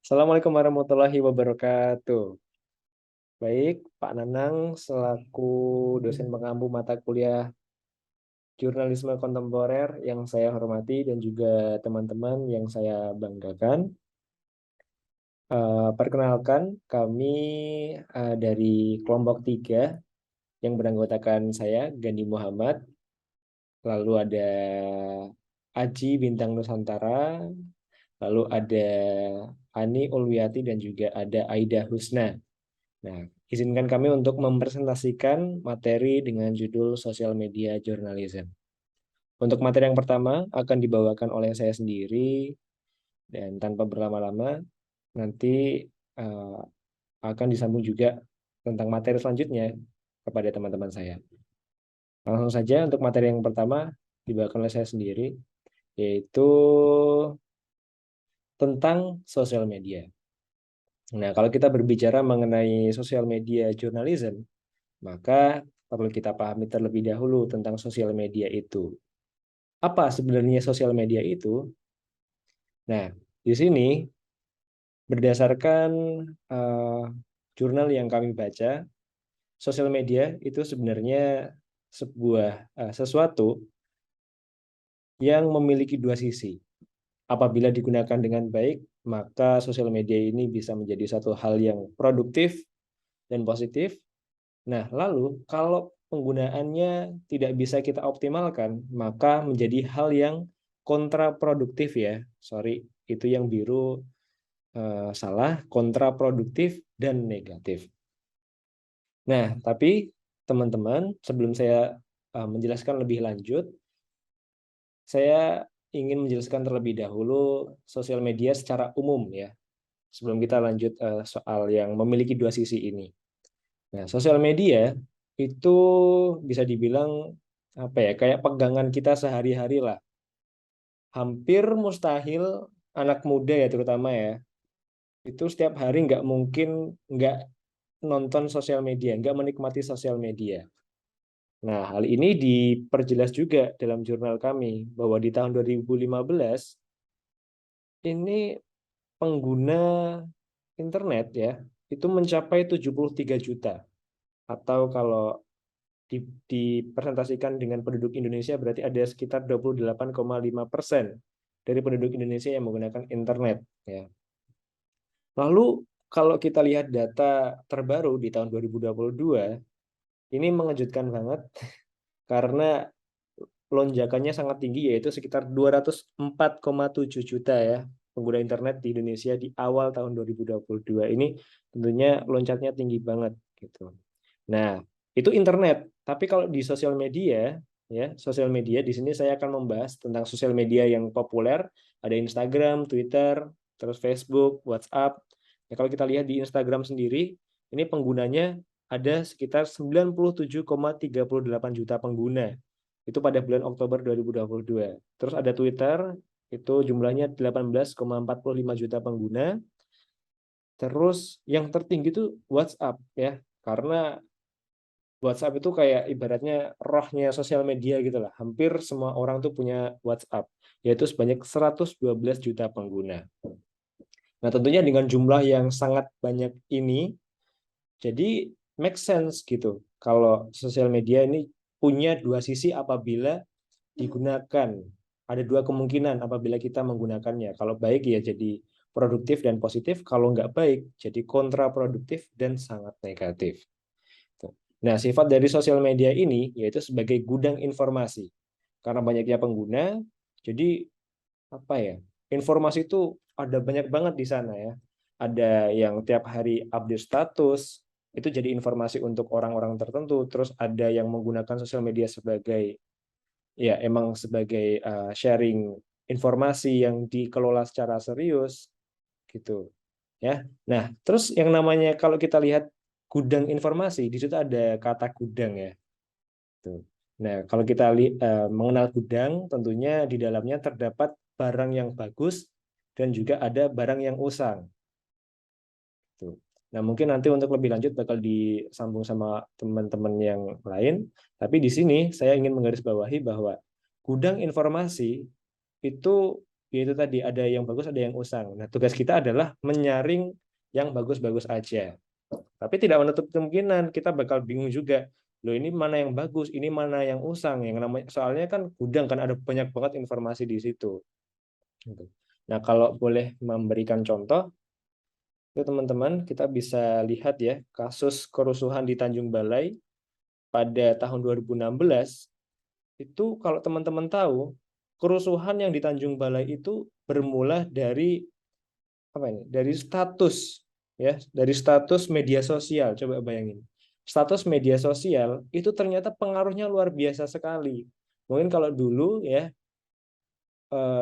Assalamualaikum warahmatullahi wabarakatuh. Baik, Pak Nanang selaku dosen pengampu mata kuliah jurnalisme kontemporer yang saya hormati dan juga teman-teman yang saya banggakan. Perkenalkan, kami dari kelompok 3 yang beranggotakan saya, Gandhi Muhammad, lalu ada Aji Bintang Nusantara, lalu ada Ani Ulwiati dan juga ada Aida Husna. Nah, izinkan kami untuk mempresentasikan materi dengan judul Social Media Journalism. Untuk materi yang pertama akan dibawakan oleh saya sendiri dan tanpa berlama-lama nanti eh, akan disambung juga tentang materi selanjutnya kepada teman-teman saya. Langsung saja untuk materi yang pertama dibawakan oleh saya sendiri yaitu tentang sosial media. Nah, kalau kita berbicara mengenai sosial media journalism, maka perlu kita pahami terlebih dahulu tentang sosial media itu. Apa sebenarnya sosial media itu? Nah, di sini berdasarkan eh, jurnal yang kami baca, sosial media itu sebenarnya sesuatu yang memiliki dua sisi. Apabila digunakan dengan baik, maka sosial media ini bisa menjadi satu hal yang produktif dan positif. Nah, lalu kalau penggunaannya tidak bisa kita optimalkan, maka menjadi hal yang kontraproduktif ya. Sorry, itu yang biru salah, kontraproduktif dan negatif. Nah, tapi teman-teman, sebelum saya menjelaskan lebih lanjut, saya ingin menjelaskan terlebih dahulu sosial media secara umum ya. Sebelum kita lanjut soal yang memiliki dua sisi ini. Nah, sosial media itu bisa dibilang apa ya, kayak pegangan kita sehari-hari lah. Hampir mustahil anak muda ya terutama ya, itu setiap hari nggak mungkin nggak nonton sosial media, nggak menikmati sosial media. Nah, hal ini diperjelas juga dalam jurnal kami bahwa di tahun 2015 ini pengguna internet ya itu mencapai 73 juta, atau kalau dipresentasikan dengan penduduk Indonesia berarti ada sekitar 28,5% dari penduduk Indonesia yang menggunakan internet ya. Lalu kalau kita lihat data terbaru di tahun 2022 ini mengejutkan banget karena lonjakannya sangat tinggi yaitu sekitar 204,7 juta ya pengguna internet di Indonesia di awal tahun 2022 ini, tentunya loncatnya tinggi banget gitu. Nah, itu internet. Tapi kalau di sosial media, ya, sosial media di sini saya akan membahas tentang sosial media yang populer, ada Instagram, Twitter, terus Facebook, WhatsApp. Ya, kalau kita lihat di Instagram sendiri, ini penggunanya ada sekitar 97,38 juta pengguna. Itu pada bulan Oktober 2022. Terus ada Twitter, itu jumlahnya 18,45 juta pengguna. Terus yang tertinggi itu WhatsApp ya, karena WhatsApp itu kayak ibaratnya rohnya sosial media gitu lah. Hampir semua orang tuh punya WhatsApp, yaitu sebanyak 112 juta pengguna. Nah, tentunya dengan jumlah yang sangat banyak ini, jadi make sense gitu. Kalau sosial media ini punya dua sisi apabila digunakan. Ada dua kemungkinan apabila kita menggunakannya. Kalau baik ya jadi produktif dan positif, kalau nggak baik jadi kontraproduktif dan sangat negatif. Nah, sifat dari sosial media ini yaitu sebagai gudang informasi. Karena banyaknya pengguna, jadi apa ya? Informasi itu ada banyak banget di sana ya. Ada yang tiap hari update status, itu jadi informasi untuk orang-orang tertentu. Terus ada yang menggunakan sosial media sebagai ya emang sebagai sharing informasi yang dikelola secara serius gitu ya. Nah, terus yang namanya kalau kita lihat gudang informasi, di situ ada kata gudang ya. Tuh. Nah, kalau kita mengenal gudang, tentunya di dalamnya terdapat barang yang bagus dan juga ada barang yang usang. Tuh. Nah, mungkin nanti untuk lebih lanjut bakal disambung sama teman-teman yang lain. Tapi di sini saya ingin menggarisbawahi bahwa gudang informasi itu yaitu tadi ada yang bagus, ada yang usang. Nah, tugas kita adalah menyaring yang bagus-bagus aja. Tapi tidak menutup kemungkinan kita bakal bingung juga. Loh, ini mana yang bagus, ini mana yang usang. Yang namanya soalnya kan gudang kan ada banyak banget informasi di situ. Gitu. Nah, kalau boleh memberikan contoh, itu teman-teman kita bisa lihat ya kasus kerusuhan di Tanjung Balai pada tahun 2016 itu kalau teman-teman tahu kerusuhan yang di Tanjung Balai itu bermula dari apa ini? Dari status ya, dari status media sosial. Coba bayangin. Status media sosial itu ternyata pengaruhnya luar biasa sekali. Mungkin kalau dulu ya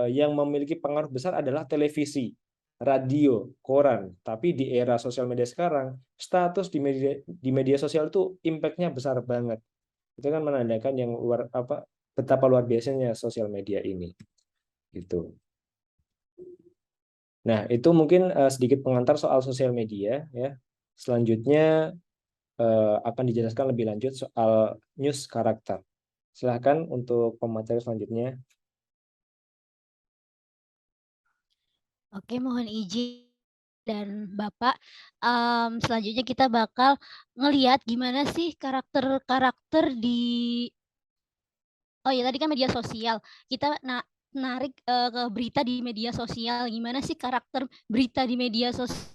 yang memiliki pengaruh besar adalah televisi, radio, koran. Tapi di era sosial media sekarang, status di media sosial itu impact-nya besar banget. Itu kan menandakan yang luar apa betapa luar biasanya sosial media ini. Gitu. Nah, itu mungkin sedikit pengantar soal sosial media ya. Selanjutnya akan dijelaskan lebih lanjut soal news karakter. Silahkan untuk pemateri selanjutnya. Oke, mohon izin dan Bapak. Selanjutnya kita bakal ngelihat gimana sih karakter-karakter di oh ya tadi kan media sosial. Kita narik ke berita di media sosial. Gimana sih karakter berita di media sosial?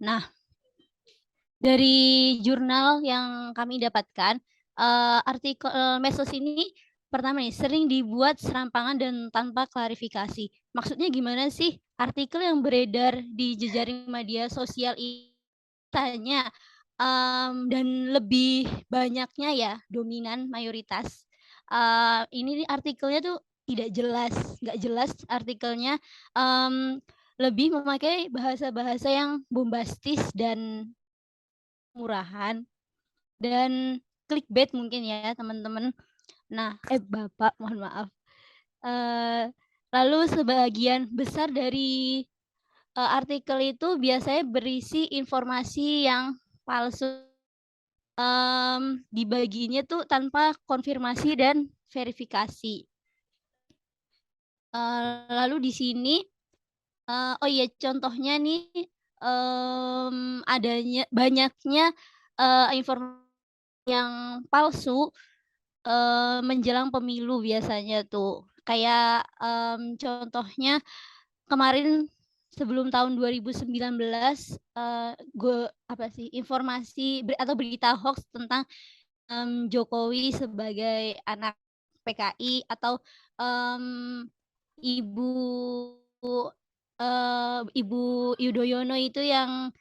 Nah, dari jurnal yang kami dapatkan, artikel medsos ini pertama nih sering dibuat serampangan dan tanpa klarifikasi. Maksudnya gimana sih artikel yang beredar di jejaring media sosial ini tanya dan lebih banyaknya ya dominan mayoritas. Ini artikelnya tuh tidak jelas, nggak jelas artikelnya, lebih memakai bahasa-bahasa yang bombastis dan murahan dan clickbait mungkin ya teman-teman. Nah, Bapak mohon maaf. Lalu sebagian besar dari artikel itu biasanya berisi informasi yang palsu. Dibaginya tuh tanpa konfirmasi dan verifikasi. Lalu di sini, oh iya contohnya nih, banyaknya informasi yang palsu menjelang pemilu biasanya tuh. Kayak contohnya kemarin sebelum tahun 2019 informasi atau berita hoax tentang Jokowi sebagai anak PKI atau Ibu Ibu Yudhoyono itu yang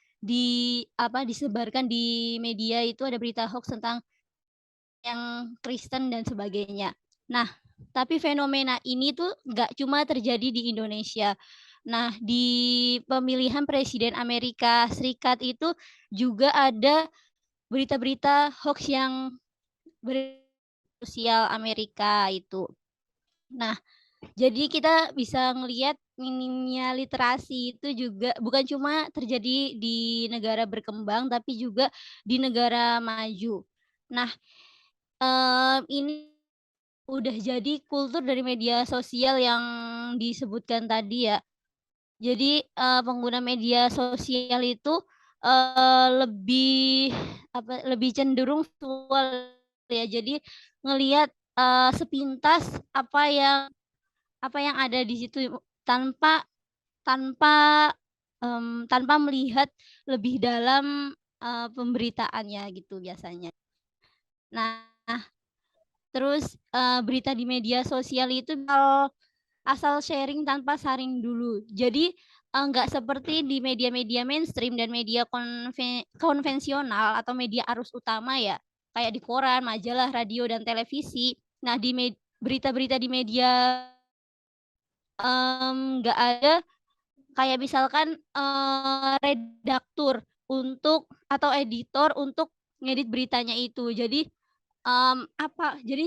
disebarkan di media itu ada berita hoax tentang yang Kristen dan sebagainya. Nah, tapi fenomena ini tuh nggak cuma terjadi di Indonesia. Nah, di pemilihan presiden Amerika Serikat itu juga ada berita-berita hoax yang sosial Amerika itu. Nah, jadi kita bisa ngelihat minimnya literasi itu juga bukan cuma terjadi di negara berkembang, tapi juga di negara maju. Nah, ini udah jadi kultur dari media sosial yang disebutkan tadi ya. Jadi, pengguna media sosial itu, lebih lebih cenderung visual ya. Jadi ngelihat, sepintas apa yang ada di situ tanpa tanpa, tanpa melihat lebih dalam, pemberitaannya gitu biasanya. Nah, terus, berita di media sosial itu asal sharing tanpa saring dulu. Jadi, nggak seperti di media-media mainstream dan media konvensional atau media arus utama ya, kayak di koran, majalah, radio, dan televisi. Nah, di berita-berita di media, nggak ada kayak misalkan, redaktur atau editor untuk ngedit beritanya itu. Jadi, jadi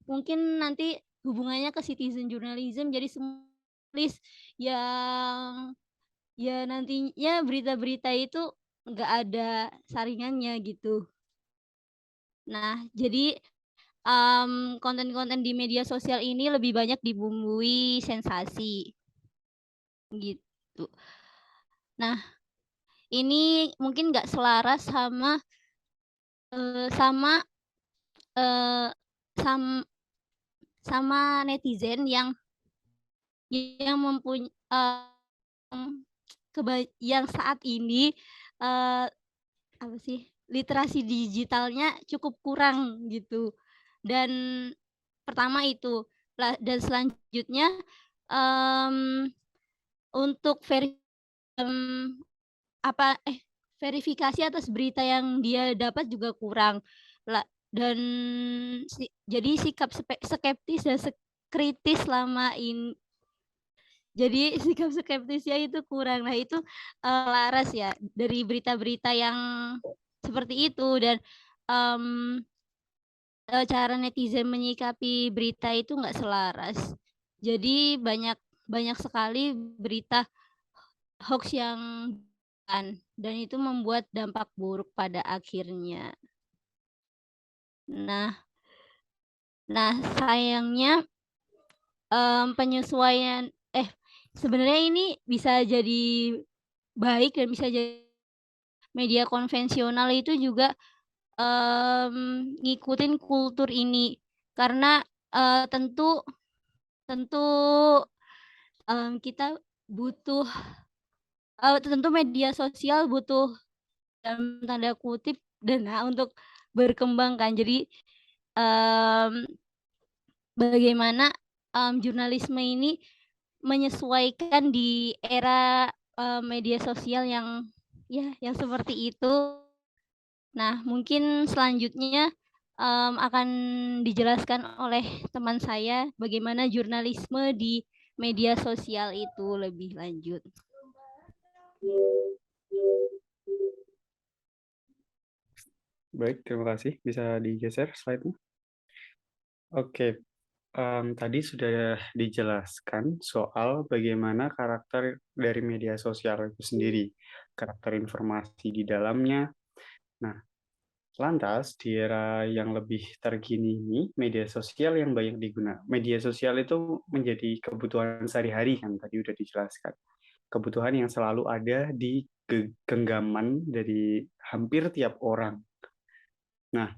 mungkin nanti hubungannya ke citizen journalism, jadi tulis yang ya nantinya berita-berita itu nggak ada saringannya gitu. Nah, jadi, konten-konten di media sosial ini lebih banyak dibumbui sensasi, gitu. Nah, ini mungkin nggak selaras sama, eee, sama, eee, sam sama netizen yang yang saat ini, eee, apa sih, literasi digitalnya cukup kurang gitu. Dan pertama itu, dan selanjutnya, mmm, untuk mmm, verifikasi atas berita yang dia dapat juga kurang. Dan jadi sikap skeptis dan kritis selama jadi sikap skeptisnya itu kurang. Nah itu, laras ya dari berita-berita yang seperti itu dan, mmm, cara netizen menyikapi berita itu nggak selaras. Jadi banyak banyak sekali berita hoax yang dan itu membuat dampak buruk pada akhirnya. Nah nah sayangnya, penyesuaian sebenarnya ini bisa jadi baik dan bisa jadi media konvensional itu juga, ngikutin kultur ini. Karena, tentu tentu, kita butuh tentu media sosial butuh dalam tanda kutip "dana" untuk berkembang kan. Jadi, mmm, bagaimana, jurnalisme ini menyesuaikan di era, media sosial yang ya yang seperti itu. Nah, mungkin selanjutnya, akan dijelaskan oleh teman saya bagaimana jurnalisme di media sosial itu lebih lanjut. Baik, terima kasih. Bisa digeser slide-nya. Oke, tadi sudah dijelaskan soal bagaimana karakter dari media sosial itu sendiri, karakter informasi di dalamnya. Nah, lantas di era yang lebih terkini ini, media sosial yang banyak digunakan. Media sosial itu menjadi kebutuhan sehari-hari kan, tadi udah dijelaskan. Kebutuhan yang selalu ada di genggaman dari hampir tiap orang. Nah,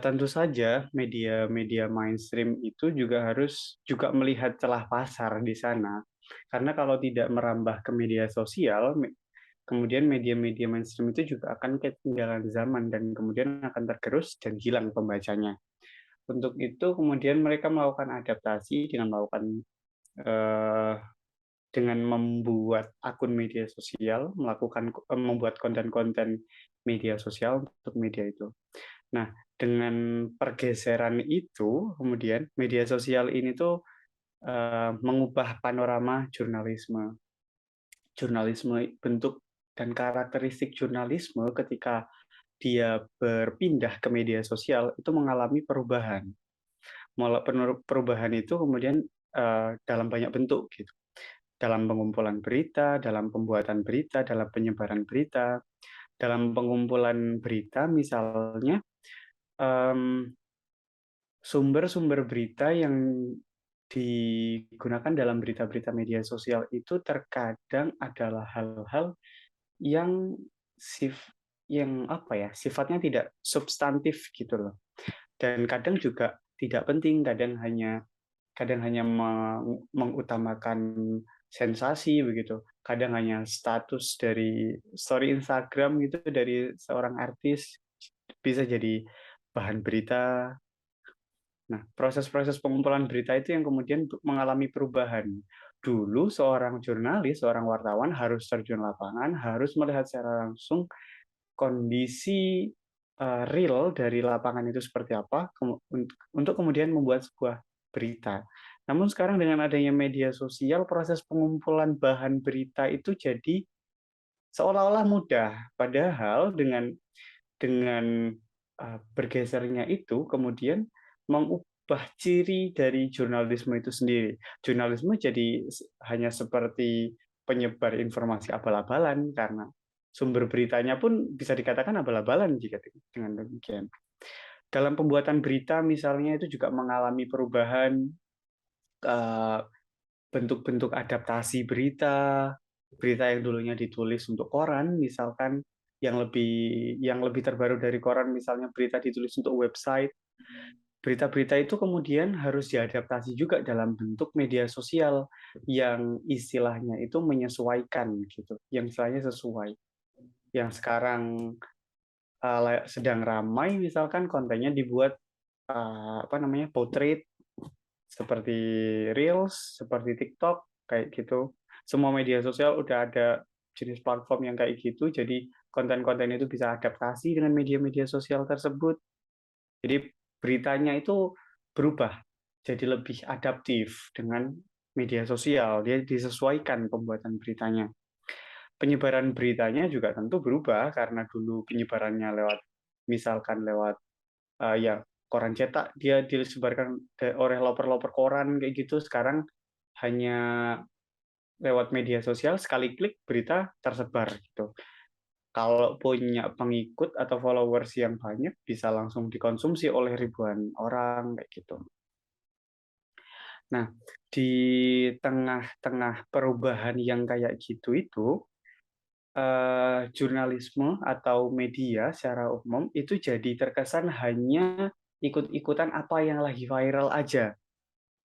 tentu saja media-media mainstream itu juga harus juga melihat celah pasar di sana. Karena kalau tidak merambah ke media sosial, kemudian media-media mainstream itu juga akan ketinggalan zaman dan kemudian akan tergerus dan hilang pembacanya. Untuk itu kemudian mereka melakukan adaptasi eh, dengan membuat akun media sosial, membuat konten-konten media sosial untuk media itu. Nah, dengan pergeseran itu, kemudian media sosial ini tuh mengubah panorama jurnalisme. Jurnalisme, bentuk dan karakteristik jurnalisme ketika dia berpindah ke media sosial itu mengalami perubahan. Perubahan itu kemudian dalam banyak bentuk gitu. Dalam pengumpulan berita, dalam pembuatan berita, dalam penyebaran berita, dalam pengumpulan berita misalnya sumber-sumber berita yang digunakan dalam berita-berita media sosial itu terkadang adalah hal-hal yang sifatnya tidak substantif gitu loh. Dan kadang juga tidak penting, kadang hanya mengutamakan sensasi begitu. Kadang hanya status dari story Instagram gitu dari seorang artis bisa jadi bahan berita. Nah, proses-proses pengumpulan berita itu yang kemudian mengalami perubahan. Dulu seorang jurnalis, seorang wartawan harus terjun lapangan, harus melihat secara langsung kondisi real dari lapangan itu seperti apa untuk kemudian membuat sebuah berita. Namun sekarang dengan adanya media sosial, proses pengumpulan bahan berita itu jadi seolah-olah mudah. Padahal dengan bergesernya itu kemudian mengubah ciri dari jurnalisme itu sendiri. Jurnalisme jadi hanya seperti penyebar informasi abal-abalan karena sumber beritanya pun bisa dikatakan abal-abalan jika dengan demikian. Dalam pembuatan berita misalnya itu juga mengalami perubahan, bentuk-bentuk adaptasi berita, berita yang dulunya ditulis untuk koran misalkan, yang lebih terbaru dari koran misalnya berita ditulis untuk website. Berita-berita itu kemudian harus diadaptasi juga dalam bentuk media sosial yang istilahnya itu menyesuaikan gitu, yang istilahnya sesuai. Yang sekarang sedang ramai misalkan kontennya dibuat portrait seperti Reels, seperti TikTok kayak gitu. Semua media sosial udah ada jenis platform yang kayak gitu, jadi konten-konten itu bisa adaptasi dengan media-media sosial tersebut. Jadi beritanya itu berubah, jadi lebih adaptif dengan media sosial. Dia disesuaikan pembuatan beritanya. Penyebaran beritanya juga tentu berubah karena dulu penyebarannya misalkan lewat ya koran cetak, dia disebarkan oleh loper-loper koran kayak gitu. Sekarang hanya lewat media sosial, sekali klik berita tersebar gitu. Kalau punya pengikut atau followers yang banyak, bisa langsung dikonsumsi oleh ribuan orang kayak gitu. Nah, di tengah-tengah perubahan yang kayak gitu itu, jurnalisme atau media secara umum itu jadi terkesan hanya ikut-ikutan apa yang lagi viral aja.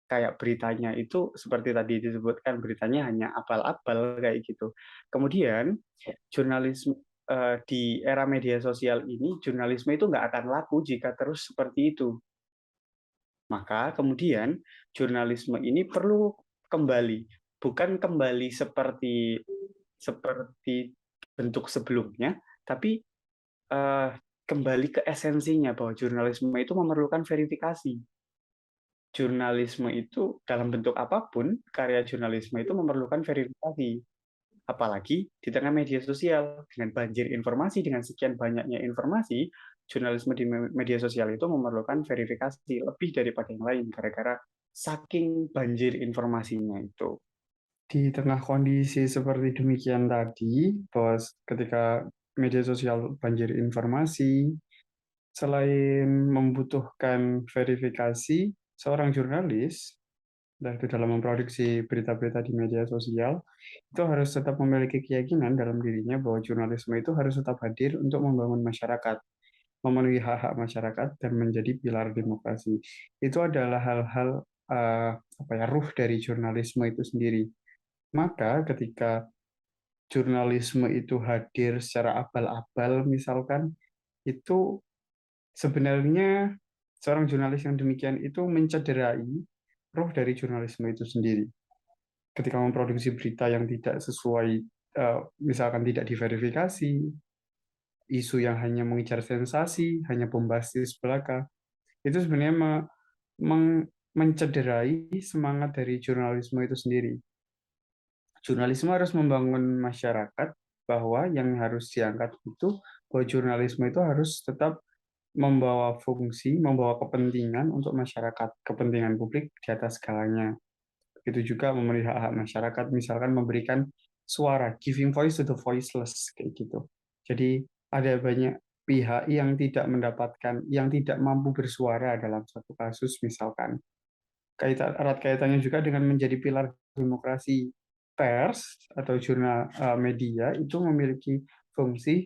Kayak beritanya itu seperti tadi disebutkan, beritanya hanya abal-abal kayak gitu. Kemudian jurnalisme di era media sosial ini, jurnalisme itu nggak akan laku jika terus seperti itu. Maka kemudian jurnalisme ini perlu kembali, bukan kembali seperti bentuk sebelumnya, tapi kembali ke esensinya bahwa jurnalisme itu memerlukan verifikasi. Jurnalisme itu dalam bentuk apapun, karya jurnalisme itu memerlukan verifikasi. Apalagi di tengah media sosial, dengan banjir informasi, dengan sekian banyaknya informasi, jurnalisme di media sosial itu memerlukan verifikasi lebih daripada yang lain, gara-gara saking banjir informasinya itu. Di tengah kondisi seperti demikian tadi, bahwa ketika media sosial banjir informasi, selain membutuhkan verifikasi, seorang jurnalis, dan itu dalam memproduksi berita-berita di media sosial, itu harus tetap memiliki keyakinan dalam dirinya bahwa jurnalisme itu harus tetap hadir untuk membangun masyarakat, memenuhi hak-hak masyarakat, dan menjadi pilar demokrasi. Itu adalah hal-hal ruh dari jurnalisme itu sendiri. Maka ketika jurnalisme itu hadir secara abal-abal misalkan, itu sebenarnya seorang jurnalis yang demikian itu mencederai roh dari jurnalisme itu sendiri. Ketika memproduksi berita yang tidak sesuai, misalkan tidak diverifikasi, isu yang hanya mengejar sensasi, hanya bombastis belaka, itu sebenarnya mencederai semangat dari jurnalisme itu sendiri. Jurnalisme harus membangun masyarakat bahwa yang harus diangkat itu bahwa jurnalisme itu harus tetap membawa fungsi, membawa kepentingan untuk masyarakat, kepentingan publik di atas segalanya. Itu juga memenuhi hak-hak masyarakat, misalkan memberikan suara, giving voice to the voiceless, kayak gitu. Jadi ada banyak pihak yang tidak mendapatkan, yang tidak mampu bersuara dalam satu kasus, misalkan. Erat kaitannya juga dengan menjadi pilar demokrasi. Pers atau jurnal media itu memiliki fungsi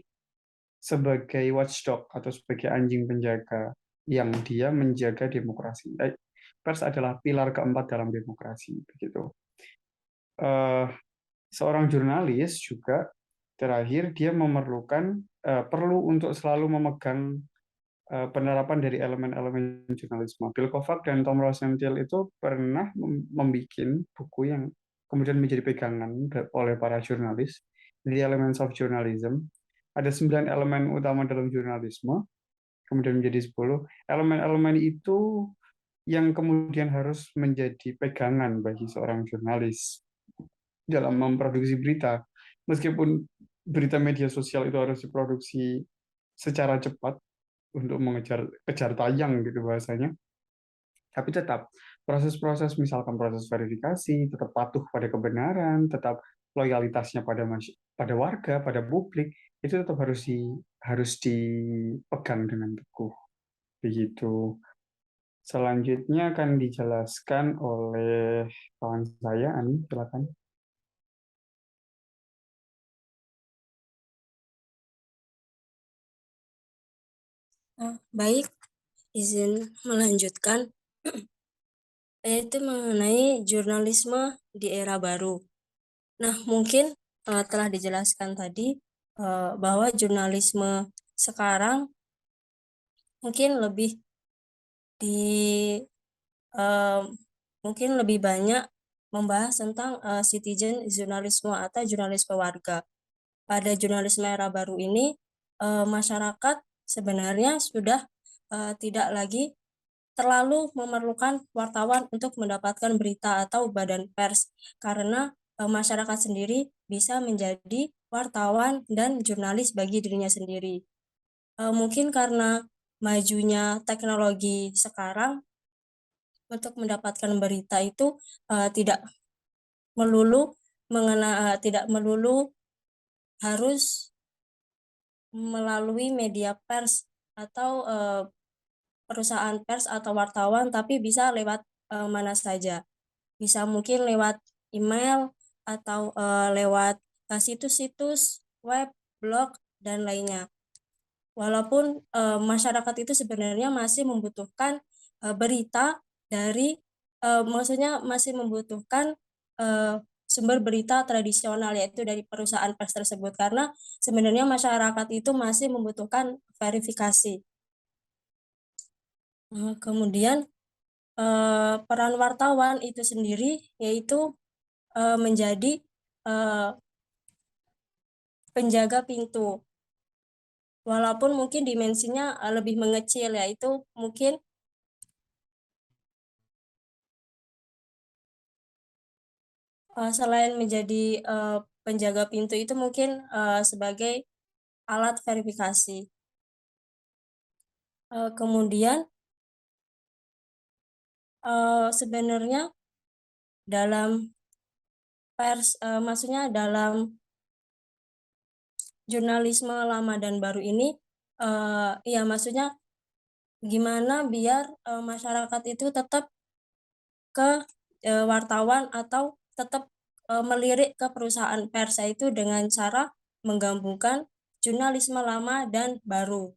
sebagai watchdog atau sebagai anjing penjaga yang dia menjaga demokrasi. Pers adalah pilar keempat dalam demokrasi, begitu. Seorang jurnalis juga terakhir dia memerlukan perlu untuk selalu memegang penerapan dari elemen-elemen jurnalisme. Bill Kovac dan Tom Rosenthal itu pernah membuat buku yang kemudian menjadi pegangan oleh para jurnalis, The Elements of Journalism. Ada 9 elemen utama dalam jurnalisme, kemudian menjadi 10. Elemen-elemen itu yang kemudian harus menjadi pegangan bagi seorang jurnalis dalam memproduksi berita. Meskipun berita media sosial itu harus diproduksi secara cepat untuk kejar tayang gitu bahasanya, tapi tetap proses-proses, misalkan proses verifikasi, tetap patuh pada kebenaran, tetap loyalitasnya pada warga, pada publik, itu tetap harus dipegang dengan teguh. begitu. Selanjutnya akan dijelaskan oleh kawan saya, Ani, silakan. Baik, izin melanjutkan, yaitu mengenai jurnalisme di era baru. Nah, mungkin telah dijelaskan tadi bahwa jurnalisme sekarang mungkin lebih mungkin lebih banyak membahas tentang citizen jurnalisme atau jurnalisme warga. Pada jurnalisme era baru ini, masyarakat sebenarnya sudah tidak lagi terlalu memerlukan wartawan untuk mendapatkan berita atau badan pers, karena masyarakat sendiri bisa menjadi wartawan dan jurnalis bagi dirinya sendiri. Mungkin karena majunya teknologi sekarang, untuk mendapatkan berita itu tidak melulu harus melalui media pers atau perusahaan pers atau wartawan, tapi bisa lewat mana saja. Bisa mungkin lewat email atau lewat situs-situs web, blog, dan lainnya. Walaupun masyarakat itu sebenarnya masih membutuhkan berita dari, maksudnya masih membutuhkan sumber berita tradisional, yaitu dari perusahaan pers tersebut, karena sebenarnya masyarakat itu masih membutuhkan verifikasi. Kemudian peran wartawan itu sendiri yaitu menjadi penjaga pintu, walaupun mungkin dimensinya lebih mengecil, yaitu mungkin selain menjadi penjaga pintu itu mungkin sebagai alat verifikasi. Kemudian sebenarnya dalam pers, maksudnya dalam jurnalisme lama dan baru ini, ya maksudnya gimana biar masyarakat itu tetap ke wartawan atau tetap melirik ke perusahaan pers, itu dengan cara menggabungkan jurnalisme lama dan baru.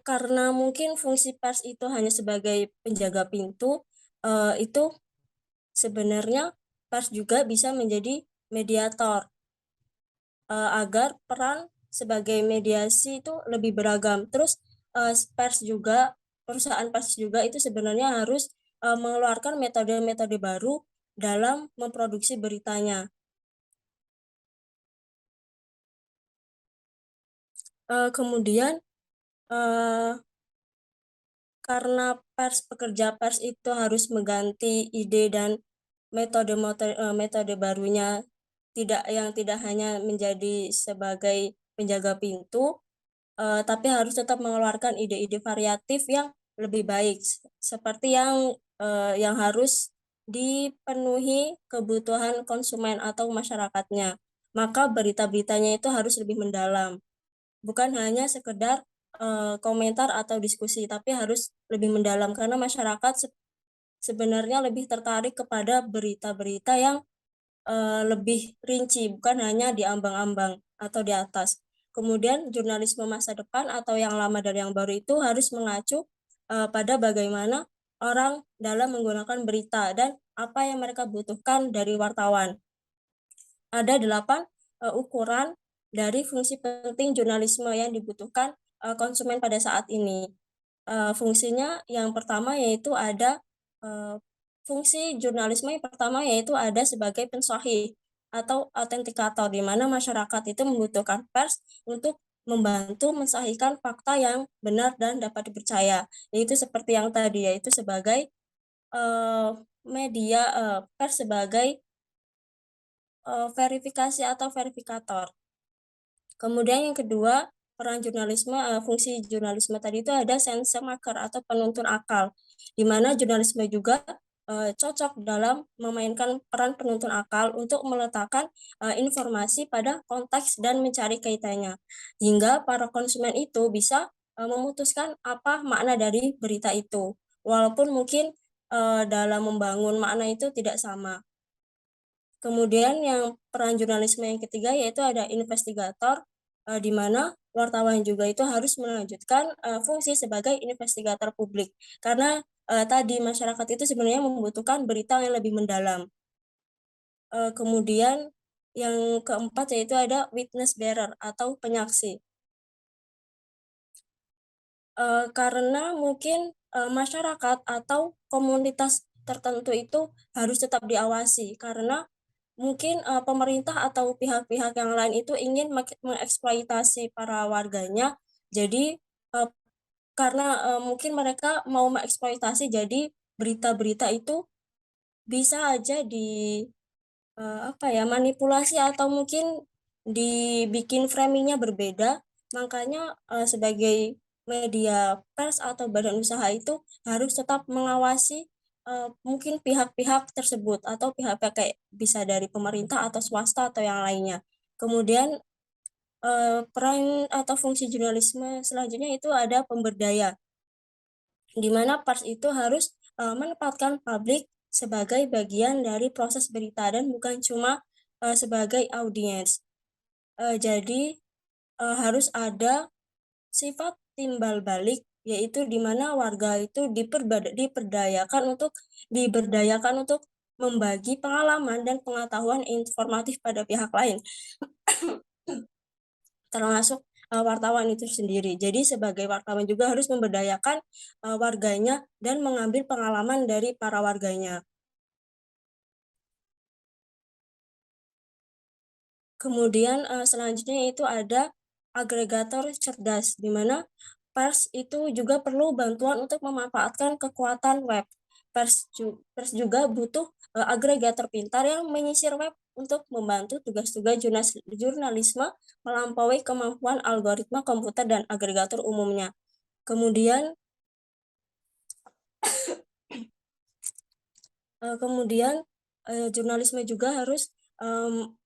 Karena mungkin fungsi pers itu hanya sebagai penjaga pintu, itu sebenarnya pers juga bisa menjadi mediator, agar peran sebagai mediasi itu lebih beragam. Terus perusahaan pers juga itu sebenarnya harus mengeluarkan metode-metode baru dalam memproduksi beritanya. Kemudian karena pekerja pers itu harus mengganti ide dan metode barunya, tidak hanya menjadi sebagai penjaga pintu, tapi harus tetap mengeluarkan ide-ide variatif yang lebih baik, seperti yang harus dipenuhi kebutuhan konsumen atau masyarakatnya. Maka berita-beritanya itu harus lebih mendalam, bukan hanya sekedar komentar atau diskusi, tapi harus lebih mendalam, karena masyarakat sebenarnya lebih tertarik kepada berita-berita yang lebih rinci, bukan hanya di ambang-ambang atau di atas. Kemudian jurnalisme masa depan atau yang lama dan yang baru itu harus mengacu pada bagaimana orang dalam menggunakan berita dan apa yang mereka butuhkan dari wartawan. Ada 8 ukuran dari fungsi penting jurnalisme yang dibutuhkan konsumen pada saat ini. Fungsinya yang pertama yaitu ada fungsi jurnalisme yang pertama yaitu ada sebagai pensahih atau autentikator, di mana masyarakat itu membutuhkan pers untuk membantu mensahihkan fakta yang benar dan dapat dipercaya, yaitu seperti yang tadi, yaitu sebagai media pers sebagai verifikasi atau verifikator. Kemudian yang kedua, peran jurnalisme, fungsi jurnalisme tadi itu ada sense maker atau penuntun akal, di mana jurnalisme juga cocok dalam memainkan peran penuntun akal untuk meletakkan informasi pada konteks dan mencari kaitannya, hingga para konsumen itu bisa memutuskan apa makna dari berita itu, walaupun mungkin dalam membangun makna itu tidak sama. Kemudian yang peran jurnalisme yang ketiga yaitu ada investigator, di mana wartawan juga itu harus melanjutkan fungsi sebagai investigator publik, karena tadi masyarakat itu sebenarnya membutuhkan berita yang lebih mendalam. Kemudian yang keempat yaitu ada witness bearer atau penyaksi. Karena mungkin masyarakat atau komunitas tertentu itu harus tetap diawasi, karena mungkin pemerintah atau pihak-pihak yang lain itu ingin mengeksploitasi para warganya. Jadi karena mungkin mereka mau mengeksploitasi, jadi berita-berita itu bisa aja manipulasi atau mungkin dibikin framingnya berbeda. Makanya sebagai media pers atau badan usaha itu harus tetap mengawasi mungkin pihak-pihak tersebut atau pihak-pihak kayak bisa dari pemerintah atau swasta atau yang lainnya. Kemudian peran atau fungsi jurnalisme selanjutnya itu ada pemberdaya, di mana pers itu harus menempatkan publik sebagai bagian dari proses berita dan bukan cuma sebagai audiens. Jadi harus ada sifat timbal balik, yaitu di mana warga itu diberdayakan untuk membagi pengalaman dan pengetahuan informatif pada pihak lain, termasuk wartawan itu sendiri. Jadi sebagai wartawan juga harus memberdayakan warganya dan mengambil pengalaman dari para warganya. Kemudian selanjutnya itu ada agregator cerdas, di mana pers itu juga perlu bantuan untuk memanfaatkan kekuatan web. Pers juga butuh agregator pintar yang menyisir web untuk membantu tugas-tugas jurnalisme melampaui kemampuan algoritma komputer dan agregator umumnya. Kemudian jurnalisme juga harus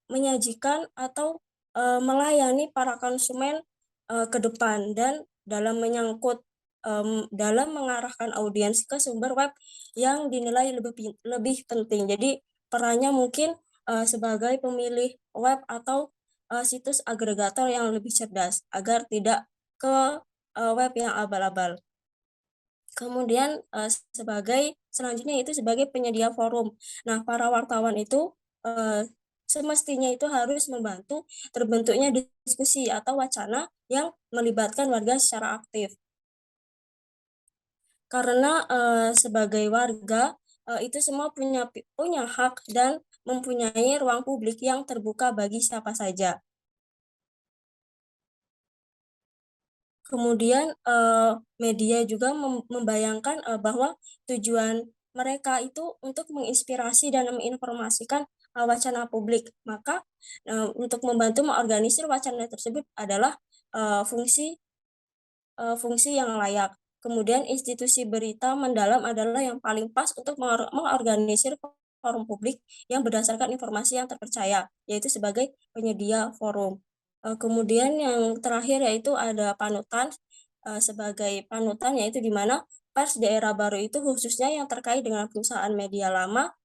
menyajikan atau melayani para konsumen ke depan, dan dalam dalam mengarahkan audiens ke sumber web yang dinilai lebih penting. Jadi perannya mungkin sebagai pemilih web atau situs agregator yang lebih cerdas agar tidak ke web yang abal-abal. Kemudian selanjutnya itu sebagai penyedia forum. Nah, para wartawan itu semestinya itu harus membantu terbentuknya diskusi atau wacana yang melibatkan warga secara aktif. Karena sebagai warga itu semua punya hak dan mempunyai ruang publik yang terbuka bagi siapa saja. Kemudian media juga membayangkan bahwa tujuan mereka itu untuk menginspirasi dan menginformasikan wacana publik. Maka untuk membantu mengorganisir wacana tersebut adalah fungsi yang layak. Kemudian institusi berita mendalam adalah yang paling pas untuk mengorganisir forum publik yang berdasarkan informasi yang terpercaya, yaitu sebagai penyedia forum. Kemudian yang terakhir yaitu ada panutan, sebagai panutan, yaitu di mana pers di era baru itu khususnya yang terkait dengan perusahaan media lama,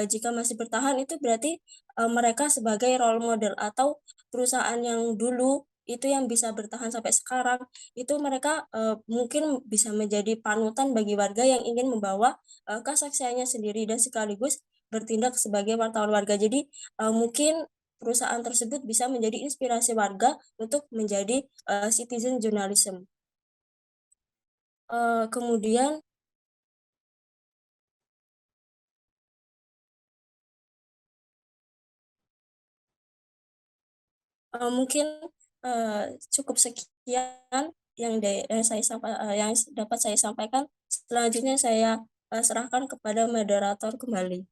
jika masih bertahan itu berarti mereka sebagai role model, atau perusahaan yang dulu itu yang bisa bertahan sampai sekarang, itu mereka mungkin bisa menjadi panutan bagi warga yang ingin membawa kesaksiannya sendiri dan sekaligus bertindak sebagai wartawan warga. Jadi mungkin perusahaan tersebut bisa menjadi inspirasi warga untuk menjadi citizen journalism. Kemudian mungkin cukup sekian yang dapat saya sampaikan. Selanjutnya saya serahkan kepada moderator kembali.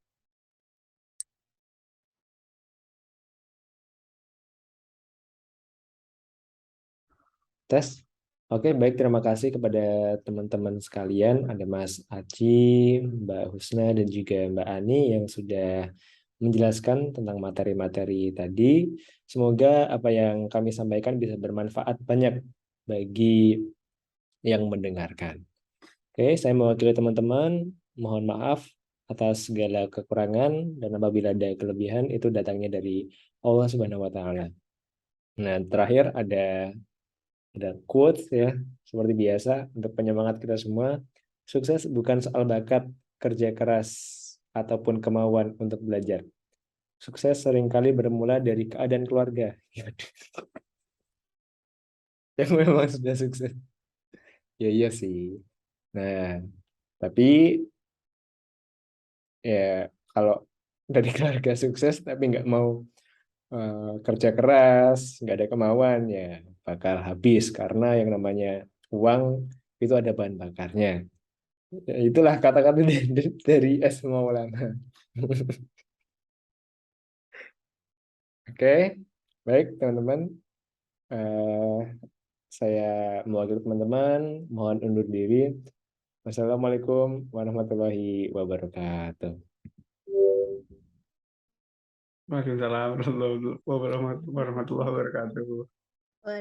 tes. Oke, baik. Terima kasih kepada teman-teman sekalian. Ada Mas Aci, Mbak Husna, dan juga Mbak Ani yang sudah menjelaskan tentang materi-materi tadi. Semoga apa yang kami sampaikan bisa bermanfaat banyak bagi yang mendengarkan. Oke, saya mewakili teman-teman. Mohon maaf atas segala kekurangan, dan apabila ada kelebihan itu datangnya dari Allah Subhanahu wa Ta'ala. Nah, terakhir ada quotes ya, seperti biasa untuk penyemangat kita semua. Sukses bukan soal bakat, kerja keras, ataupun kemauan untuk belajar. Sukses seringkali bermula dari keadaan keluarga yang memang sudah sukses. Ya iya sih. Nah, tapi ya kalau dari keluarga sukses tapi nggak mau kerja keras, nggak ada kemauan, ya bakal habis karena yang namanya uang itu ada bahan bakarnya. Ya, itulah kata-kata dari S. Maulana. Oke, baik teman-teman. Eh, saya mewakili teman-teman, mohon undur diri. Wassalamualaikum warahmatullahi wabarakatuh. Waalaikumsalam warahmatullahi wabarakatuh.